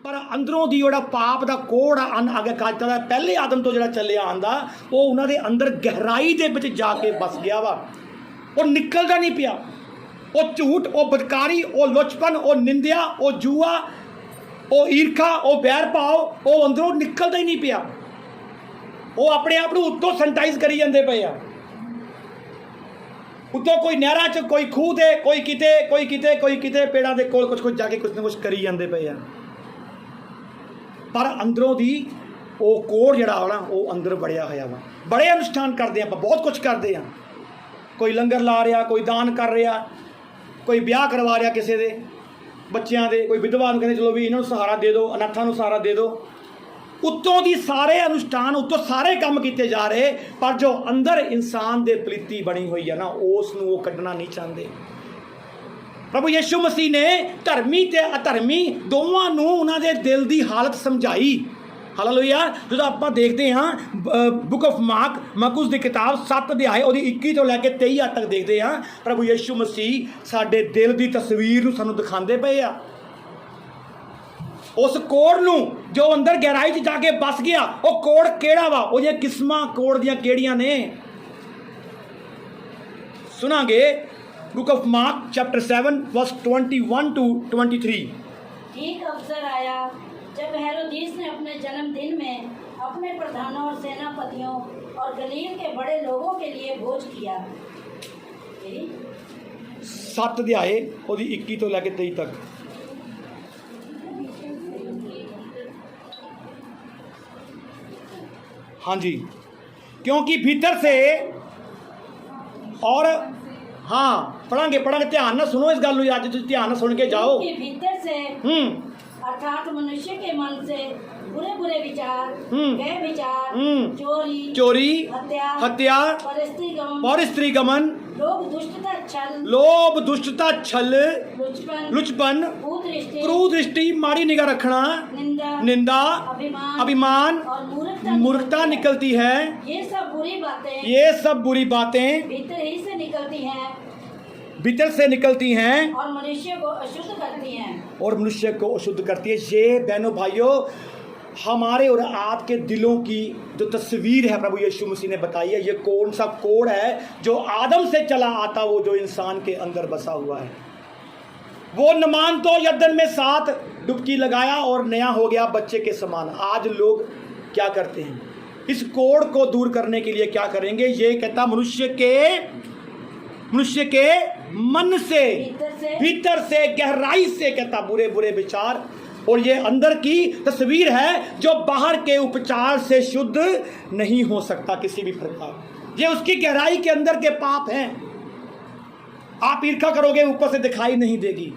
पर अंदरों दी जोड़ा पाप दा कोड़ अगे कहता है पहले आदम तो जोड़ा चलिया आंदा वो उन्होंने अंदर गहराई दे विच जाके बस गया वा, वो निकलदा नहीं पिया। वो झूठ, वो बदकारी, वो लुचपन, वो निंदिया, वो जुआ, वो ईर्खा, वो बैर भाव, वो अंदरों निकलदा ही नहीं पिया। वो अपने आप को उत्तों सैनिटाइज करी जाते पे आ, उत्तों कोई नहरा च, कोई खूह दे, कोई किते कोई किते कोई किते पेड़ां दे कोल कुछ कुछ जाके कुछ ना कुछ करी जाते पे आ। पर अंदरों दी वो कोड़ जड़ा होना वो अंदर बड़िया होया वा। बड़े अनुष्ठान करते हैं, बहुत कुछ करते हैं, कोई लंगर ला रहा, कोई दान कर रहा, कोई ब्याह करवा रहा किसी दे बच्चों के, कोई विधवा कहते चलो भी इन्होंने सहारा दे दो, अनाथां नूं सहारा दे दो। उत्तों दी सारे अनुष्ठान, उत्तों सारे काम किए जा रहे, पर जो अंदर इंसान दे प्रीति बनी हुई है ना उस नूं वो कढ़ना नहीं चाहते। प्रभु यीशु मसीह ने धर्मी ते अधर्मी दोवां नूं उन्हां दे दिल दी हालत समझाई। हालेलुया। जो आप देखते हैं बुक ऑफ मरकुस की किताब 7 अध्याय और 21 तो लैके 23 तक देखते हैं, प्रभु यीशु मसीह साडे दिल की तस्वीर नूं सानूं दिखाते पे आ। उस कोड़ नूं जो अंदर गहराई च जाके बस गया, वो कोड़ केड़ा वा, वो किस्मां कोड़ दियां केड़ियां ने सुनांगे। Book of Mark chapter 7 verse 21 to 23। ठीक अवसर आया जब हेरोदीस ने अपने जन्मदिन में अपने प्रधानों और सेनापतियों और गलील के बड़े लोगों के लिए भोज किया। 7 अध्याय और 21 तो लैके 23 तक। हाँ जी, क्योंकि भीतर से और हाँ पढ़ांगे ध्यान ना सुनो इस गल नूं, अज तुसीं ध्यान ना सुन के जाओ। भीतर से अर्थात मनुष्य के मन से बुरे बुरे विचार, गए विचार, चोरी, हत्या, परस्त्री गमन, लोभ, दुष्टता, छल, लुचपन, क्रूर दृष्टि, माड़ी निगाह रखना, निंदा, अभिमान और मूर्खता निकलती है। ये सब बुरी बातें भीतर से निकलती हैं और मनुष्य को अशुद्ध करती है। ये बहनों भाइयों हमारे और आपके दिलों की जो तस्वीर है प्रभु यीशु मसीह ने बताई है, ये कौन सा कोड़ है जो आदम से चला आता, वो जो इंसान के अंदर बसा हुआ है। वो नमान तो यर्दन में 7 डुबकी लगाया और नया हो गया बच्चे के समान। आज लोग क्या करते हैं, इस कोड़ को दूर करने के लिए क्या करेंगे? ये कहता मनुष्य के मन से भीतर से गहराई से कहता बुरे बुरे विचार, और ये अंदर की तस्वीर है जो बाहर के उपचार से शुद्ध नहीं हो सकता किसी भी प्रकार। ये उसकी गहराई के अंदर के पाप हैं। आप ईर्खा करोगे ऊपर से दिखाई नहीं देगी,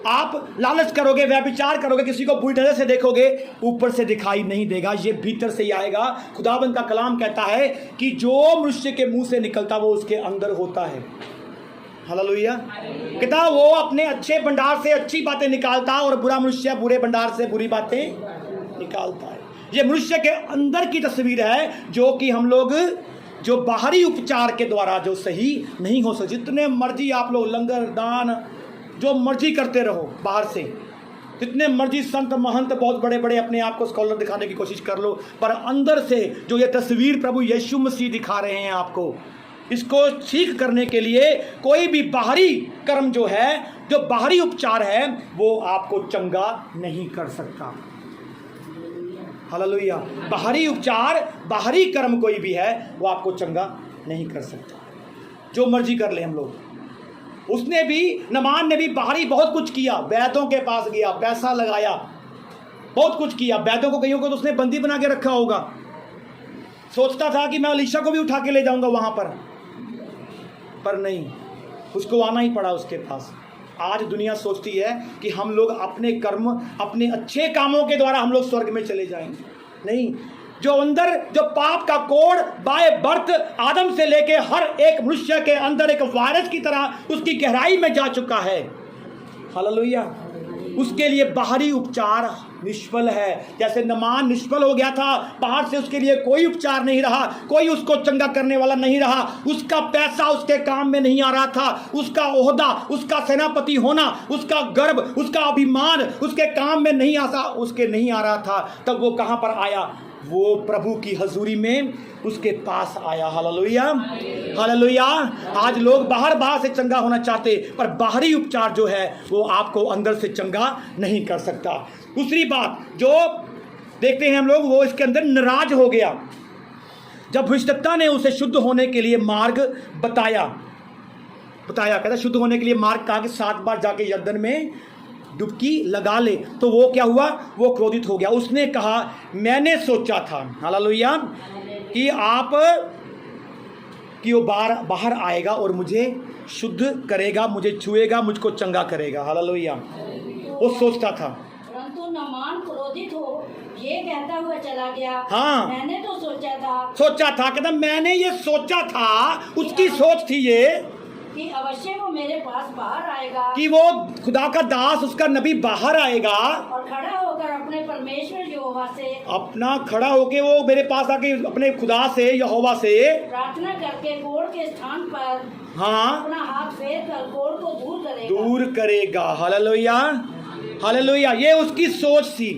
आप लालच करोगे, व्यभिचार करोगे, किसी को बुरी नजर से देखोगे, ऊपर से दिखाई नहीं देगा, ये भीतर से ही आएगा। खुदाबंद का कलाम कहता है कि जो मनुष्य के मुंह से निकलता वो उसके अंदर होता है। हालेलुया। कहता वो अपने अच्छे भंडार से अच्छी बातें निकालता और बुरा मनुष्य बुरे भंडार से बुरी बातें निकालता है। ये मनुष्य के अंदर की तस्वीर है जो कि हम लोग जो बाहरी उपचार के द्वारा जो सही नहीं हो सकते। जितने मर्जी आप लोग लंगर दान जो मर्जी करते रहो, बाहर से जितने मर्जी संत महंत बहुत बड़े बड़े अपने आप को स्कॉलर दिखाने की कोशिश कर लो, पर अंदर से जो ये तस्वीर प्रभु यीशु मसीह दिखा रहे हैं आपको, इसको ठीक करने के लिए कोई भी बाहरी कर्म जो है, जो बाहरी उपचार है, वो आपको चंगा नहीं कर सकता। हालेलुया। बाहरी उपचार, बाहरी कर्म कोई भी है वो आपको चंगा नहीं कर सकता। जो मर्जी कर ले हम लोग। उसने भी, नमान ने भी बाहरी बहुत कुछ किया, वैद्यों के पास गया, पैसा लगाया, बहुत कुछ किया। वैद्यों को कईयों को तो उसने बंदी बना के रखा होगा, सोचता था कि मैं अलीशा को भी उठा के ले जाऊंगा वहां पर नहीं, उसको आना ही पड़ा उसके पास। आज दुनिया सोचती है कि हम लोग अपने कर्म, अपने अच्छे कामों के द्वारा हम लोग स्वर्ग में चले जाएंगे। नहीं, जो अंदर जो पाप का कोड़ बाय बर्थ आदम से लेके हर एक मनुष्य के अंदर एक वायरस की तरह उसकी गहराई में जा चुका है। हालेलुया। उसके लिए बाहरी उपचार निष्फल है। जैसे नामान निष्फल हो गया था, बाहर से उसके लिए कोई उपचार नहीं रहा, कोई उसको चंगा करने वाला नहीं रहा, उसका पैसा उसके काम में नहीं आ रहा था, उसका ओहदा, उसका सेनापति होना, उसका गर्व, उसका अभिमान उसके काम में नहीं आ रहा था। तब वो कहां पर आया? वो प्रभु की हजूरी में उसके पास आया। Hallelujah, hallelujah. आज लोग बाहर से चंगा होना चाहते, पर बाहरी उपचार जो है वो आपको अंदर से चंगा नहीं कर सकता। दूसरी बात जो देखते हैं हम लोग, वो इसके अंदर नाराज हो गया। जब भविष्यवक्ता ने उसे शुद्ध होने के लिए मार्ग बताया, कहता शुद्ध होने के लिए मार्ग कहा कि 7 बार जाके यरदन में डुबकी लगा ले। तो वो क्या हुआ? वो क्रोधित हो गया। उसने कहा मैंने सोचा था, हालेलुया, कि वो बाहर आएगा और मुझे शुद्ध करेगा, मुझे छुएगा, मुझको चंगा करेगा। हालेलुया, वो सोचता था। परंतु नामान क्रोधित हो ये कहता हुआ चला गया, हाँ, मैंने तो सोचा था, कहता मैंने ये सोचा था, उसकी सोच थी ये कि अवश्य वो मेरे पास बाहर आएगा, कि वो खुदा का दास, उसका नबी बाहर आएगा और खड़ा होकर अपने परमेश्वर यहोवा से, खड़ा होके वो मेरे पास आके अपने खुदा से, यहोवा से प्रार्थना करके कोढ़ के स्थान पर, हाँ, अपना हाथ फेर कर कोढ़ को दूर करेगा। Hallelujah, hallelujah. ये उसकी सोच थी।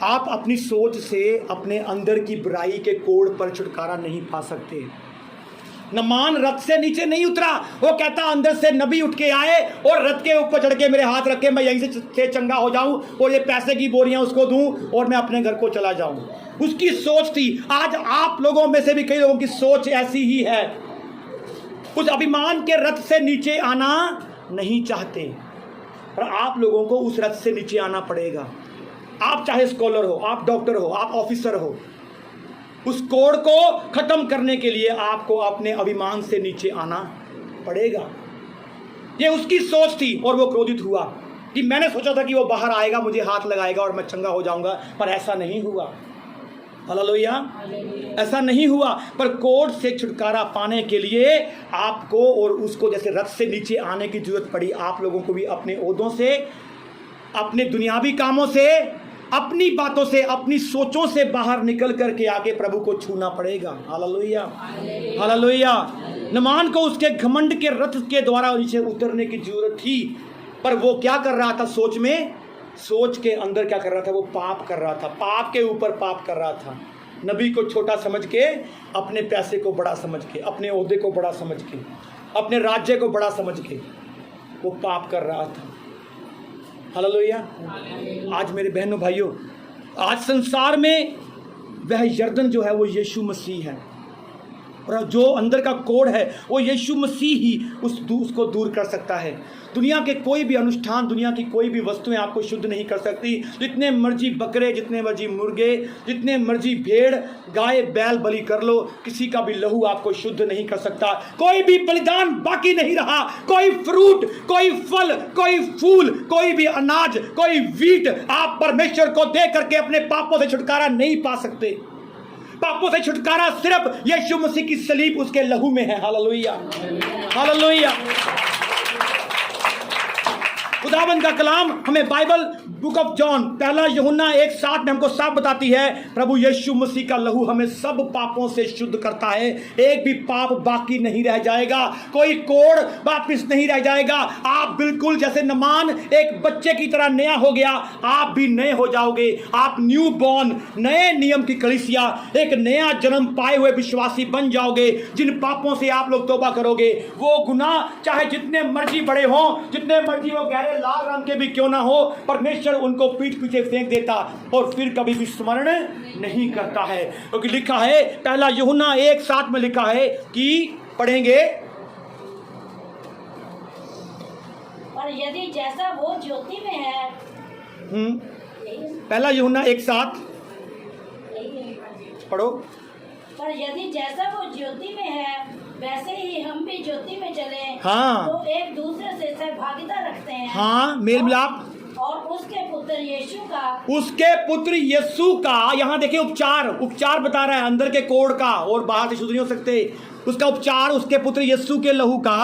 आप अपनी सोच से अपने अंदर की बुराई के कोढ़ पर छुटकारा नहीं पा सकते। नामान रथ से नीचे नहीं उतरा, वो कहता अंदर से नबी उठ के आए और रथ के ऊपर चढ़ के मेरे हाथ रखे, मैं यहीं से चंगा हो जाऊं और ये पैसे की बोरियां उसको दूं और मैं अपने घर को चला जाऊं। उसकी सोच थी। आज आप लोगों में से भी कई लोगों की सोच ऐसी ही है, उस अभिमान के रथ से नीचे आना नहीं चाहते, पर आप लोगों को उस रथ से नीचे आना पड़ेगा। आप चाहे स्कॉलर हो, आप डॉक्टर हो, आप ऑफिसर हो, उस कोड़ को खत्म करने के लिए आपको अपने अभिमान से नीचे आना पड़ेगा। ये उसकी सोच थी और वो क्रोधित हुआ कि मैंने सोचा था कि वो बाहर आएगा, मुझे हाथ लगाएगा और मैं चंगा हो जाऊंगा, पर ऐसा नहीं हुआ। हालेलुया, ऐसा नहीं हुआ। पर कोड़ से छुटकारा पाने के लिए आपको और उसको जैसे रथ से नीचे आने की जरूरत पड़ी, आप लोगों को भी अपने ओहदों से, अपने दुनियावी कामों से, अपनी बातों से, अपनी सोचों से बाहर निकल करके आके प्रभु को छूना पड़ेगा। Hallelujah, hallelujah. नामान को उसके घमंड के रथ के द्वारा नीचे उतरने की जरूरत थी, पर वो क्या कर रहा था? सोच के अंदर क्या कर रहा था? वो पाप कर रहा था, पाप के ऊपर पाप कर रहा था। नबी को छोटा समझ के, अपने पैसे को बड़ा समझ के, अपने ओहदे को बड़ा समझ के, अपने राज्य को बड़ा समझ के वो पाप कर रहा था। हालेलुया। आज मेरे बहनों भाइयों, आज संसार में वह यरदन जो है वो यीशु मसीह है, और जो अंदर का कोड़ है वो यीशु मसीह ही उसको दूर कर सकता है। दुनिया के कोई भी अनुष्ठान, दुनिया की कोई भी वस्तुएं आपको शुद्ध नहीं कर सकती। जितने मर्जी बकरे, जितने मर्जी मुर्गे, जितने मर्जी भेड़, गाय, बैल बलि कर लो, किसी का भी लहू आपको शुद्ध नहीं कर सकता। कोई भी बलिदान बाकी नहीं रहा, कोई फ्रूट, कोई फल, कोई फूल, कोई भी अनाज, कोई वीट आप परमेश्वर को दे करके अपने पापों से छुटकारा नहीं पा सकते। पापों से छुटकारा सिर्फ यीशु मसीह की सलीब, उसके लहू में है। Hallelujah, hallelujah. खुदावंद का कलाम हमें बाइबल बुक ऑफ जॉन, पहला यूहन्ना 1:7 में हमको साफ बताती है, प्रभु यीशु मसीह का लहू हमें सब पापों से शुद्ध करता है। एक भी पाप बाकी नहीं रह जाएगा, कोई कोड़ वापिस नहीं रह जाएगा। आप बिल्कुल जैसे नामान एक बच्चे की तरह नया हो गया, आप भी नए हो जाओगे। आप न्यू बॉर्न, नए नियम की कलीसिया, एक नया जन्म पाए हुए विश्वासी बन जाओगे। जिन पापों से आप लोग तौबा करोगे, वो गुनाह चाहे जितने मर्जी बड़े हों, जितने मर्जी वो गहरे लाल रंग के भी क्यों ना हो, परमेश्वर उनको पीठ पीछे फेंक देता और फिर कभी भी स्मरण नहीं करता है। क्योंकि लिखा है, पहला यूहन्ना 1:7 में लिखा है कि पढ़ेंगे, और यदि जैसा वो ज्योति में है, पहला यूहन्ना 1:7 पढ़ो। पर यदि जैसा वो ज्योति में है, वैसे ही हम भी ज्योति में चले, हाँ, तो एक दूसरे से सहभागिता रखते हैं। हाँ, मेल मिलाप। और उसके पुत्र यीशु का यहाँ देखिए उपचार बता रहा है, अंदर के कोड़ का, और बाहर से शुद्ध नहीं हो सकते। उसका उपचार उसके पुत्र यीशु के लहू का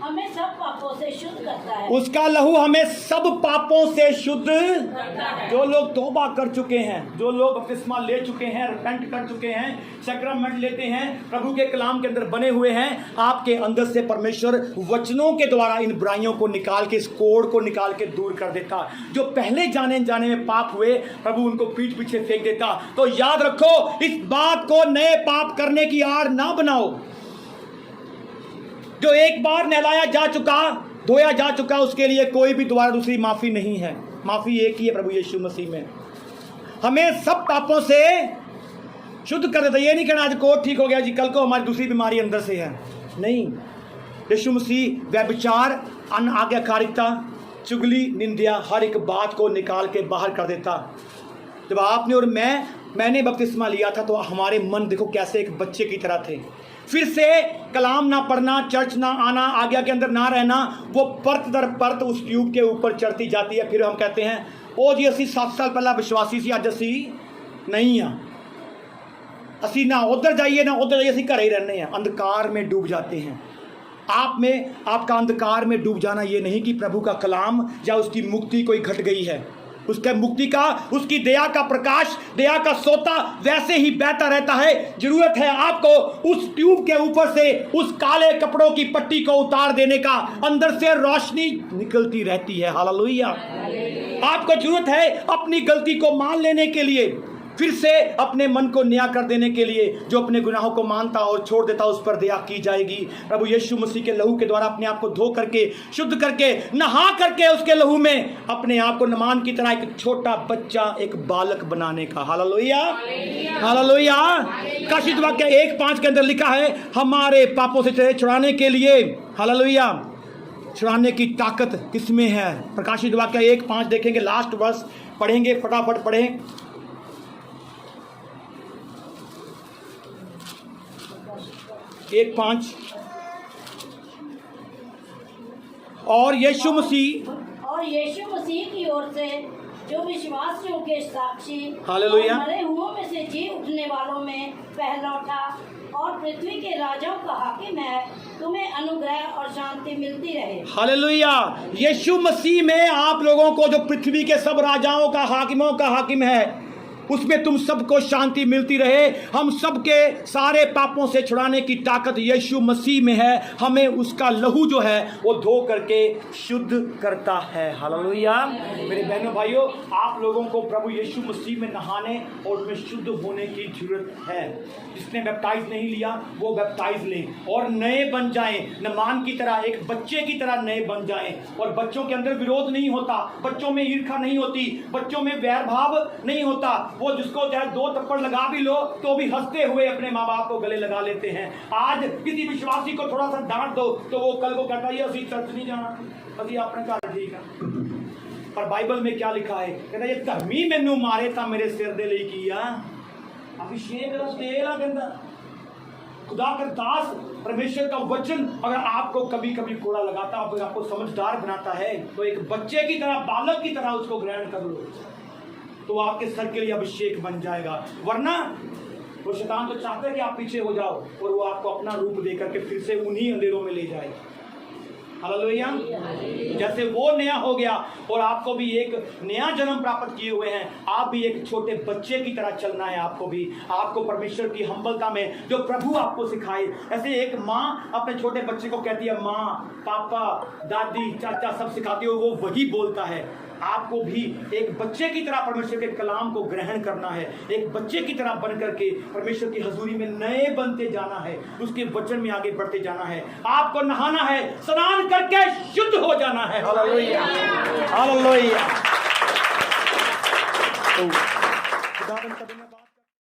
हमें सब पापों से शुद्ध करता है। उसका लहू हमें सब पापों से शुद्ध। करता है। जो लोग तौबा कर चुके हैं, जो लोग बपतिस्मा ले चुके हैं, रिपेंट कर चुके हैं, सैक्रामेंट लेते हैं, प्रभु के कलाम के अंदर बने हुए हैं, आपके अंदर से परमेश्वर वचनों के द्वारा इन बुराइयों को निकाल के, इस कोड़ को निकाल के दूर कर देता। जो पहले जाने जाने में पाप हुए, प्रभु उनको पीठ पीछे फेंक देता। तो याद रखो, इस बात को नए पाप करने की आड़ ना बनाओ। जो एक बार नहलाया जा चुका, धोया जा चुका, उसके लिए कोई भी दोबारा दूसरी माफी नहीं है। माफी एक ही है, प्रभु यीशु मसीह में। हमें सब पापों से शुद्ध कर देता। ये नहीं कहना आज कोट ठीक हो गया जी, कल को हमारी दूसरी बीमारी अंदर से है, नहीं। यीशु मसीह व्यभिचार, अनाज्ञाकारिता, चुगली, निंदा, हर एक बात को निकाल के बाहर कर देता। जब आपने और मैंने बपतिस्मा लिया था, तो हमारे मन देखो कैसे एक बच्चे की तरह थे। फिर से कलाम ना पढ़ना, चर्च ना आना, आज्ञा के अंदर ना रहना, वो परत दर परत उस ट्यूब के ऊपर चढ़ती जाती है। फिर हम कहते हैं ओ जी असी 7 साल पहला विश्वासी सी, अज असी नहीं हाँ, असी ना उधर जाइए ना उधर जाइए, असी घर ही रहने हैं। अंधकार में डूब जाते हैं। आप में आपका अंधकार में डूब जाना ये नहीं कि प्रभु का कलाम या उसकी मुक्ति कोई घट गई है। उसके मुक्ति का, उसकी दया का प्रकाश, दया का सोता वैसे ही बहता रहता है। जरूरत है आपको उस ट्यूब के ऊपर से उस काले कपड़ों की पट्टी को उतार देने का, अंदर से रोशनी निकलती रहती है। हालेलुया। आपको जरूरत है अपनी गलती को मान लेने के लिए, फिर से अपने मन को नया कर देने के लिए। जो अपने गुनाहों को मानता और छोड़ देता, उस पर दया की जाएगी। प्रभु यीशु मसीह के लहू के द्वारा अपने आप को धो करके, शुद्ध करके, नहा करके उसके लहू में अपने आप को नमान की तरह एक छोटा बच्चा, एक बालक बनाने का। Hallelujah, hallelujah. प्रकाशित वाक्य 1:5 के अंदर लिखा है, हमारे पापों से छुड़ाने के लिए, हालेलुया, छुड़ाने की ताकत किसमें है। प्रकाशित वाक्य 1:5 देखेंगे, लास्ट वर्स पढ़ेंगे, फटाफट पढ़ें। 1:5 और यीशु मसीह की ओर से जो विश्वास योग्य साक्षी, हालेलुया, और मरे हुओं में से जी उठने वालों में पहलौठा और पृथ्वी के राजाओं का हाकिम है, तुम्हें अनुग्रह और शांति मिलती रहे। हालेलुया। यीशु मसीह में आप लोगों को, जो पृथ्वी के सब राजाओं का, हाकिमों का हाकिम है, उसमें तुम सबको शांति मिलती रहे। हम सबके सारे पापों से छुड़ाने की ताकत यीशु मसीह में है। हमें उसका लहू जो है वो धो करके शुद्ध करता है। हालेलुया। मेरे बहनों भाइयों, आप लोगों को प्रभु यीशु मसीह में नहाने और उसमें शुद्ध होने की जरूरत है। जिसने बैप्टाइज नहीं लिया वो बैप्टाइज ले और नए बन जाएं, नमान की तरह, एक बच्चे की तरह नए बन जाएं। और बच्चों के अंदर विरोध नहीं होता, बच्चों में ईर्ष्या नहीं होती, बच्चों में वैर भाव नहीं होता। वो जिसको चाहे 2 थप्पड़ लगा भी लो तो भी हंसते हुए अपने माँ बाप को गले लगा लेते हैं। आज किसी विश्वासी को थोड़ा सा डांट दो तो वो कल को कहता है असी चर्च नहीं जाना, असी अपने घर ठीक है। पर बाइबल में क्या लिखा है? कहता है ये धर्मी मैनू मारे ता मेरे सिर दे ले किया। अभिषेक का तेल आ कहता खुदा का दास, परमेश्वर का वचन अगर आपको कभी कभी कोड़ा लगाता, अगर आपको समझदार बनाता है, तो एक बच्चे की तरह, बालक की तरह उसको ग्रहण कर लो, तो आपके सर के लिए अभिषेक बन जाएगा। वरना वो शैतान तो चाहता है कि आप पीछे हो जाओ और वो आपको अपना रूप देकर के फिर से उन्हीं अंधेरों में ले जाए। हालेलुया। जैसे वो नया हो गया और आपको भी एक नया जन्म प्राप्त किए हुए हैं, आप भी एक छोटे बच्चे की तरह चलना है। आपको भी, आपको परमेश्वर की हम्बलता में जो प्रभु आपको सिखाए। ऐसे एक माँ अपने छोटे बच्चे को कहती है माँ, पापा, दादी, चाचा सब सिखाती हो, वो वही बोलता है। आपको भी एक बच्चे की तरह परमेश्वर के कलाम को ग्रहण करना है, एक बच्चे की तरह बन करके परमेश्वर की हजूरी में नए बनते जाना है, उसके वचन में आगे बढ़ते जाना है। आपको नहाना है, स्नान करके शुद्ध हो जाना है। Hallelujah, hallelujah.